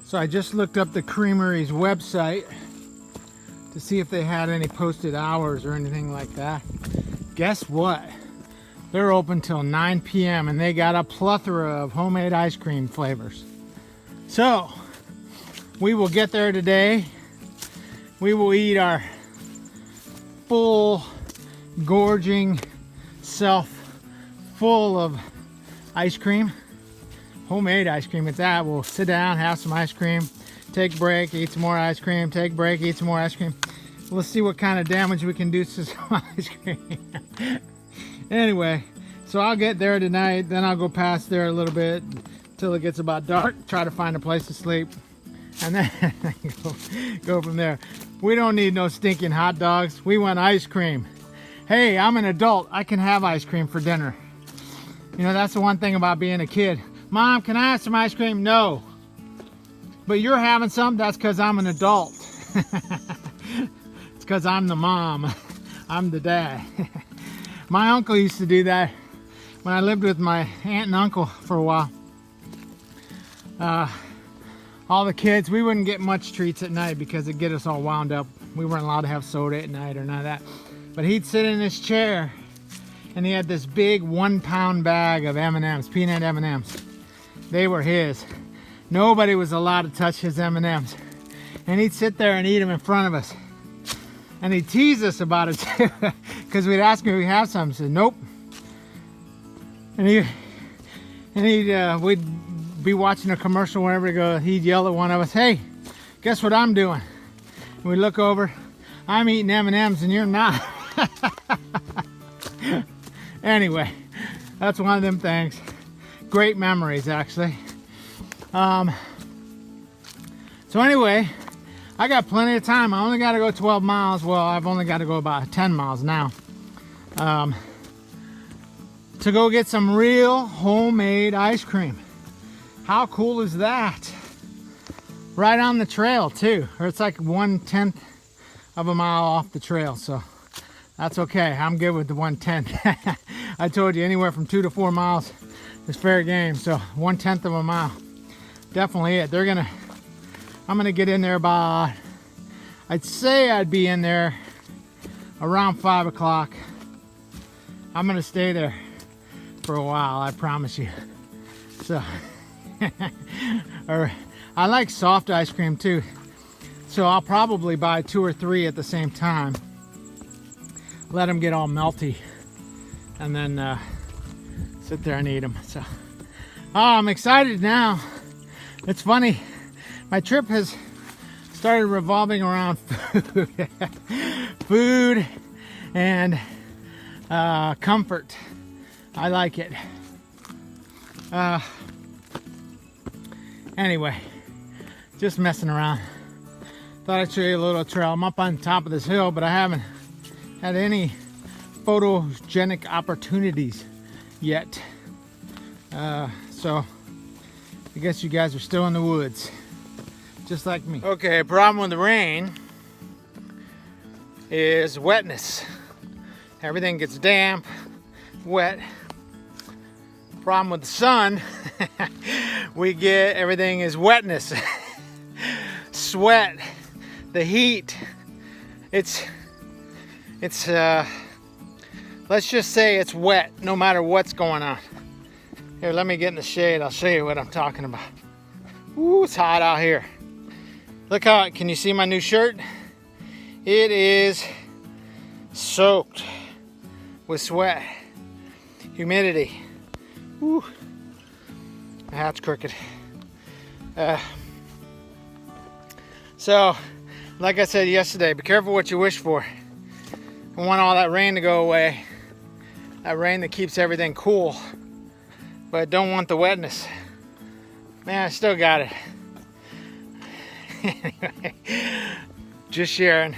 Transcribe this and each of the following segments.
So I just looked up the creamery's website to see if they had any posted hours or anything like that. Guess what? They're open till 9 p.m. and they got a plethora of homemade ice cream flavors. So we will get there today. We will eat our full, gorging self full of ice cream. Homemade ice cream at that. We'll sit down, have some ice cream, take a break, eat some more ice cream, take a break, eat some more ice cream. Let's see what kind of damage we can do to some ice cream. Anyway, so I'll get there tonight, then I'll go past there a little bit till it gets about dark, try to find a place to sleep, and then go from there. We don't need no stinking hot dogs. We want ice cream. Hey, I'm an adult. I can have ice cream for dinner. You know, that's the one thing about being a kid. Mom, can I have some ice cream? No. But you're having some? That's because I'm an adult. It's because I'm the mom. I'm the dad. My uncle used to do that when I lived with my aunt and uncle for a while. All the kids, we wouldn't get much treats at night because it'd get us all wound up. We weren't allowed to have soda at night or none of that. But he'd sit in his chair and he had this big 1-pound bag of M&Ms, peanut M&Ms. They were his. Nobody was allowed to touch his M&Ms. And he'd sit there and eat them in front of us. And he'd tease us about it too, because we'd ask him if we have some. He said, nope. And we'd be watching a commercial whenever he'd yell at one of us, hey, guess what I'm doing? And we look over, I'm eating M&Ms and you're not. Anyway, that's one of them things. Great memories, actually. So anyway, I got plenty of time. I only got to go 12 miles. Well, I've only got to go about 10 miles now. To go get some real homemade ice cream. How cool is that? Right on the trail too. Or it's like 1/10 of a mile off the trail. So that's okay. I'm good with the 1/10. I told you anywhere from 2 to 4 miles is fair game. So 1/10 of a mile. Definitely it. I'm gonna get in there about, I'd say I'd be in there around 5 o'clock. I'm gonna stay there for a while, I promise you. So, or I like soft ice cream too. So I'll probably buy 2 or 3 at the same time. Let them get all melty and then sit there and eat them. So, I'm excited now. It's funny. My trip has started revolving around food, food and comfort. I like it. Anyway, just messing around. Thought I'd show you a little trail. I'm up on top of this hill, but I haven't had any photogenic opportunities yet. So I guess you guys are still in the woods. Just like me. Okay, problem with the rain is wetness. Everything gets damp, wet. Problem with the sun, we get everything is wetness. Sweat, the heat. It's let's just say it's wet no matter what's going on. Here, let me get in the shade. I'll show you what I'm talking about. Ooh, it's hot out here. Look how, can you see my new shirt? It is soaked with sweat, humidity. Woo. My hat's crooked. So, like I said yesterday, be careful what you wish for. I want all that rain to go away. That rain that keeps everything cool. But I don't want the wetness. Man, I still got it. Anyway, just sharing.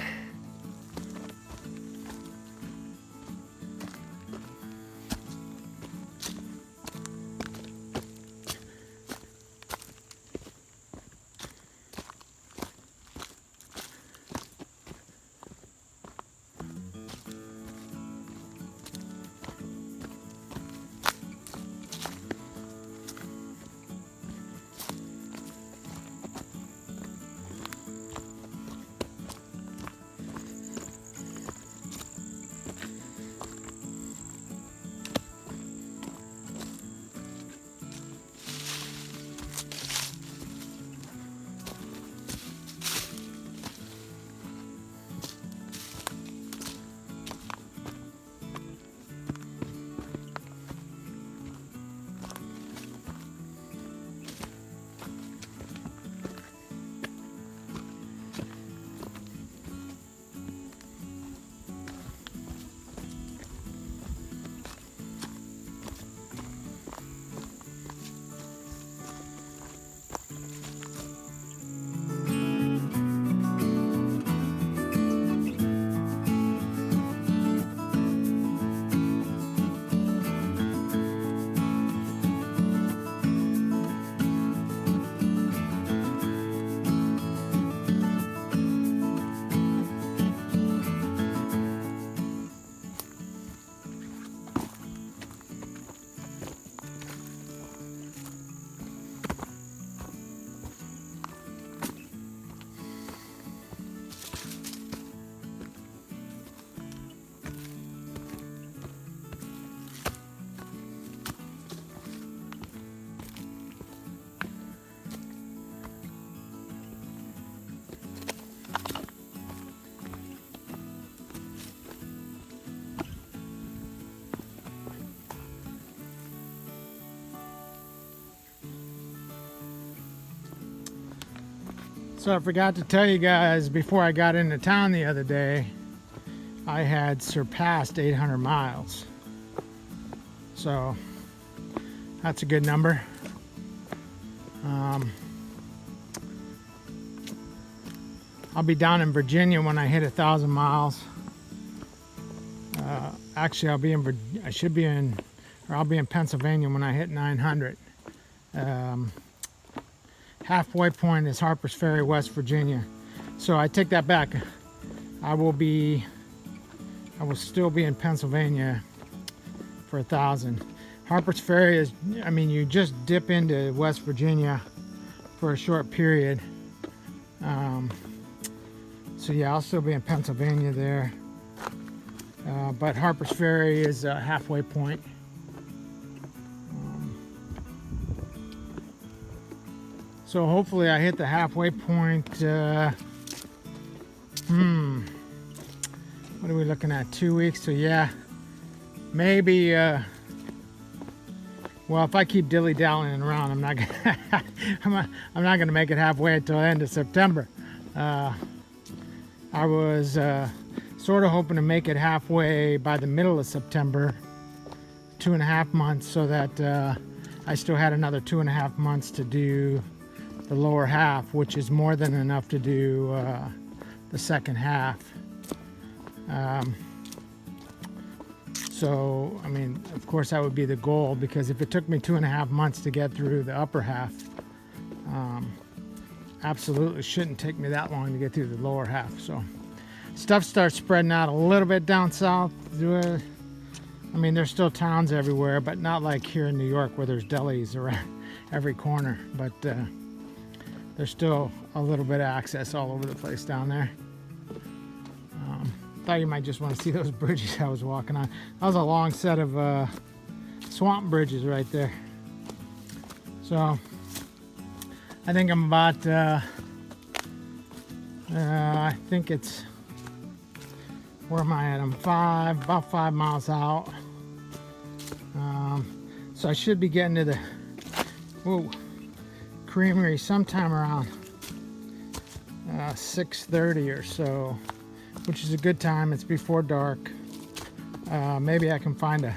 So I forgot to tell you guys, before I got into town the other day, I had surpassed 800 miles. So that's a good number. I'll be down in Virginia when I hit 1,000 miles. Actually, I'll be in Pennsylvania when I hit 900. Halfway point is Harpers Ferry, West Virginia. So I take that back. I will still be in Pennsylvania for 1,000. Harpers Ferry is, I mean, you just dip into West Virginia for a short period. So yeah, I'll still be in Pennsylvania there. But Harpers Ferry is a halfway point. So hopefully I hit the halfway point. What are we looking at? 2 weeks? So yeah, maybe. Well, if I keep dilly-dallying around, I'm not gonna make it halfway until the end of September. I was sort of hoping to make it halfway by the middle of September, 2.5 months, so that I still had another 2.5 months to do the lower half, which is more than enough to do the second half. So, I mean, of course that would be the goal, because if it took me 2.5 months to get through the upper half, absolutely shouldn't take me that long to get through the lower half. So stuff starts spreading out a little bit down south. I mean, there's still towns everywhere, but not like here in New York where there's delis around every corner. But there's still a little bit of access all over the place down there. Thought you might just want to see those bridges I was walking on. That was a long set of swamp bridges right there. So I think I'm about, I think it's, where am I at? I'm about 5 miles out. So I should be getting to the creamery sometime around 6:30 or so, which is a good time. It's before dark. Maybe I can find a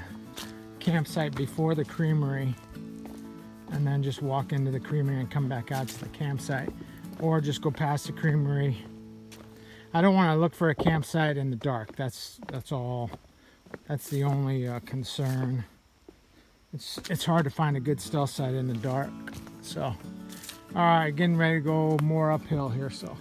campsite before the creamery and then just walk into the creamery and come back out to the campsite, or just go past the creamery. I don't want to look for a campsite in the dark. That's all. That's the only concern. It's hard to find a good stealth site in the dark. So, all right, getting ready to go more uphill here. So.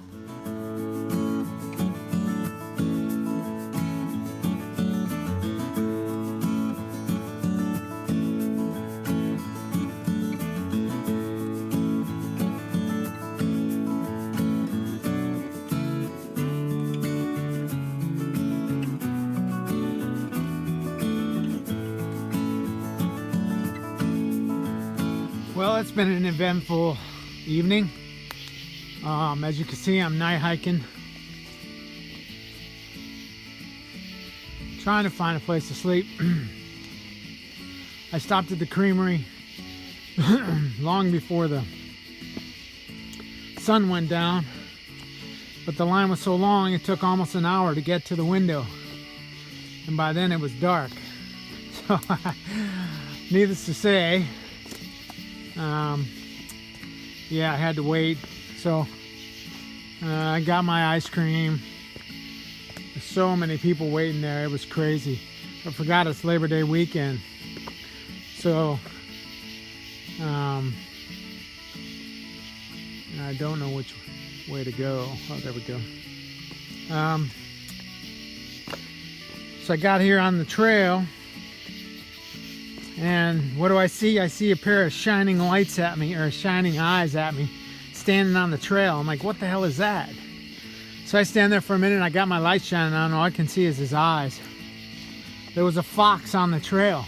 Well, it's been an eventful evening. As you can see, I'm night hiking, trying to find a place to sleep. I stopped at the creamery long before the sun went down, but the line was so long it took almost an hour to get to the window, and by then it was dark. So needless to say, yeah, I had to wait. So I got my ice cream. There's so many people waiting there, it was crazy. I forgot it's Labor Day weekend, so I don't know which way to go. Oh, there we go. So I got here on the trail, and what do I see? I see a pair of shining lights at me, or shining eyes at me, standing on the trail. I'm like, what the hell is that? So I stand there for a minute, and I got my light shining on. All I can see is his eyes. There was a fox on the trail,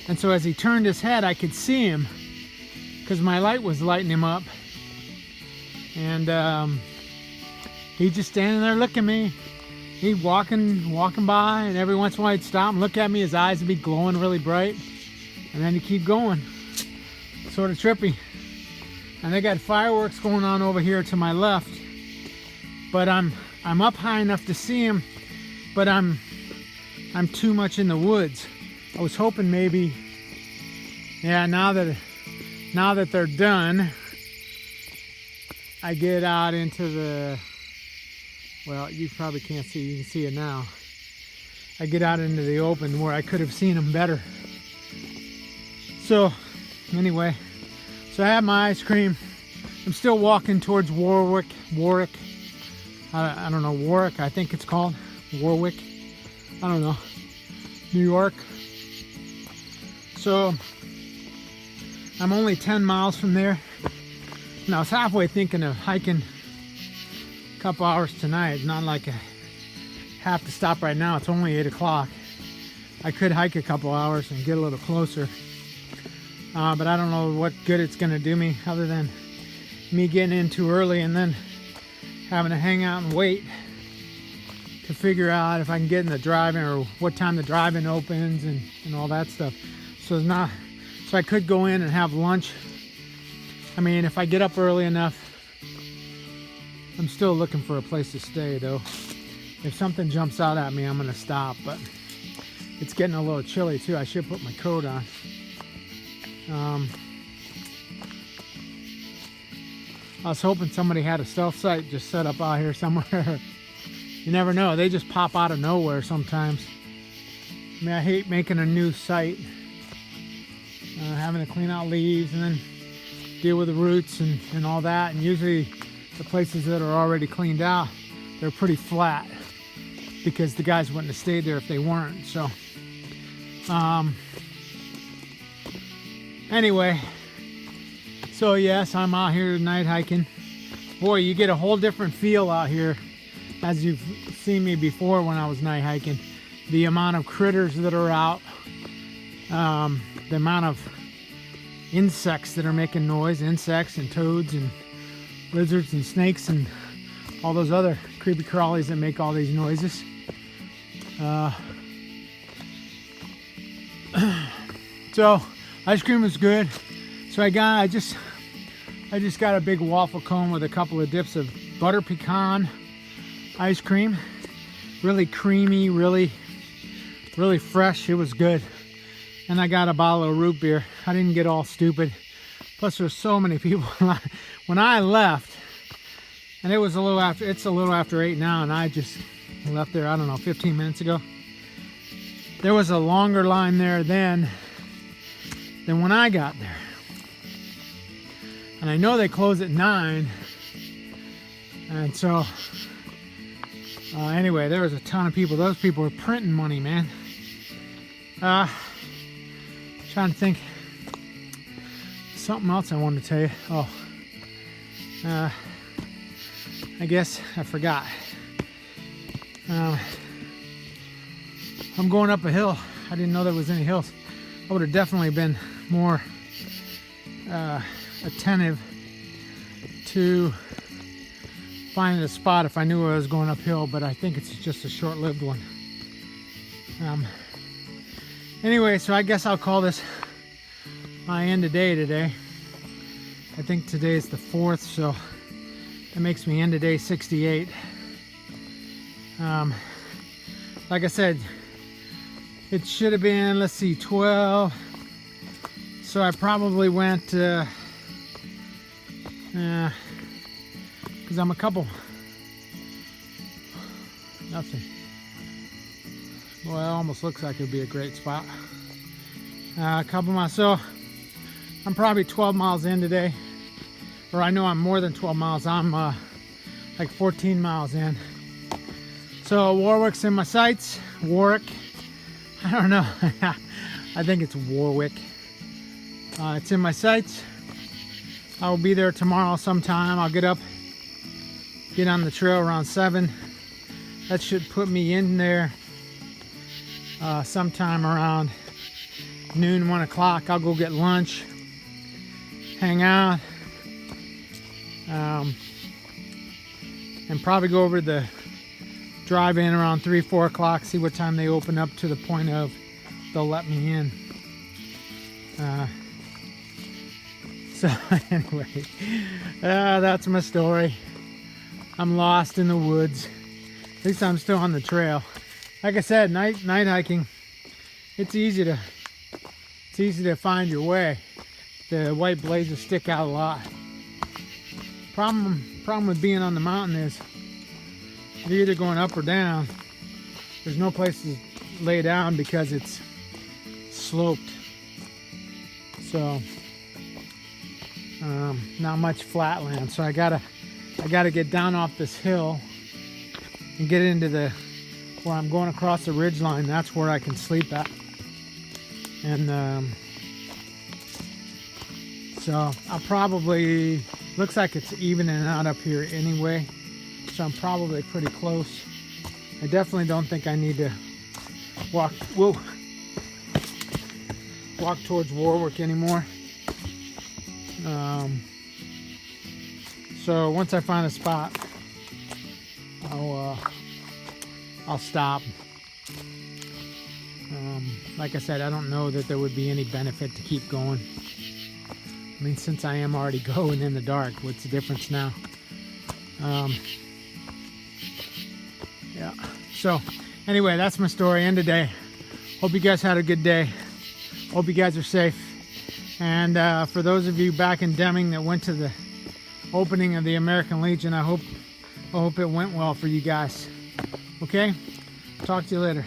and so as he turned his head, I could see him because my light was lighting him up. And he's just standing there looking at me. He'd walking by, and every once in a while he'd stop and look at me. His eyes would be glowing really bright, and then he'd keep going. Sort of trippy. And they got fireworks going on over here to my left, but I'm up high enough to see them, but I'm too much in the woods. I was hoping maybe, yeah, now that they're done, I get out into the, well, you probably can't see, you can see it now. I get out into the open where I could have seen them better. So anyway, so I have my ice cream. I'm still walking towards Warwick. I don't know, Warwick, I think it's called. Warwick. I don't know. New York. So I'm only 10 miles from there. And I was halfway thinking of hiking a couple hours tonight. Not like I have to stop right now. It's only 8 o'clock. I could hike a couple hours and get a little closer. But I don't know what good it's going to do me other than me getting in too early and then having to hang out and wait to figure out if I can get in the drive-in or what time the drive-in opens and all that stuff. So it's not, so I could go in and have lunch. I mean, if I get up early enough. I'm still looking for a place to stay though. If something jumps out at me, I'm gonna stop, but it's getting a little chilly too. I should put my coat on. I was hoping somebody had a stealth site just set up out here somewhere. You never know, they just pop out of nowhere sometimes. I mean, I hate making a new site, having to clean out leaves and then deal with the roots and all that. And usually the places that are already cleaned out, they're pretty flat because the guys wouldn't have stayed there if they weren't. So anyway, so yes, I'm out here night hiking. Boy, you get a whole different feel out here, as you've seen me before when I was night hiking. The amount of critters that are out, the amount of insects that are making noise, insects and toads and lizards and snakes and all those other creepy crawlies that make all these noises. So ice cream was good. So I just got a big waffle cone with a couple of dips of butter pecan ice cream. Really creamy, really fresh. It was good. And I got a bottle of root beer. I didn't get all stupid. Plus there's so many people. When I left, and it's a little after 8 now, and I just left there, I don't know, 15 minutes ago. There was a longer line there than when I got there. And I know they close at 9. And so, anyway, there was a ton of people. Those people were printing money, man. Trying to think. Something else I wanted to tell you. Oh. I guess I forgot. I'm going up a hill. I didn't know there was any hills. I would have definitely been more attentive to finding a spot if I knew I was going uphill, but I think it's just a short-lived one. Anyway, so I guess I'll call this my end of day today. I think today is the 4th, so that makes me end of day 68. Like I said, it should have been, let's see, 12. So I probably went, because I'm a couple, nothing. Well, it almost looks like it'd be a great spot. A couple miles, so I'm probably 12 miles in today. Or I know I'm more than 12 miles. I'm like 14 miles in. So Warwick's in my sights. Warwick. I don't know. I think it's Warwick. It's in my sights. I will be there tomorrow sometime. I'll get on the trail around 7. That should put me in there sometime around noon, 1 o'clock. I'll go get lunch, hang out, and probably go over to the drive-in around 3, 4 o'clock, see what time they open up to the point of they'll let me in. So anyway, that's my story. I'm lost in the woods. At least I'm still on the trail. Like I said, night hiking, it's easy to find your way. The white blazes stick out a lot. Problem with being on the mountain is you're either going up or down. There's no place to lay down because it's sloped. So not much flat land. So I gotta get down off this hill and get into where I'm going across the ridge line. That's where I can sleep at. And so I'll probably, looks like it's evening out up here anyway. So I'm probably pretty close. I definitely don't think I need to walk towards Warwick anymore. So once I find a spot, I'll stop. Like I said, I don't know that there would be any benefit to keep going. I mean, since I am already going in the dark, what's the difference now? Yeah. So anyway, that's my story. End of day. Hope you guys had a good day. Hope you guys are safe. And for those of you back in Deming that went to the opening of the American Legion, I hope it went well for you guys. Okay? Talk to you later.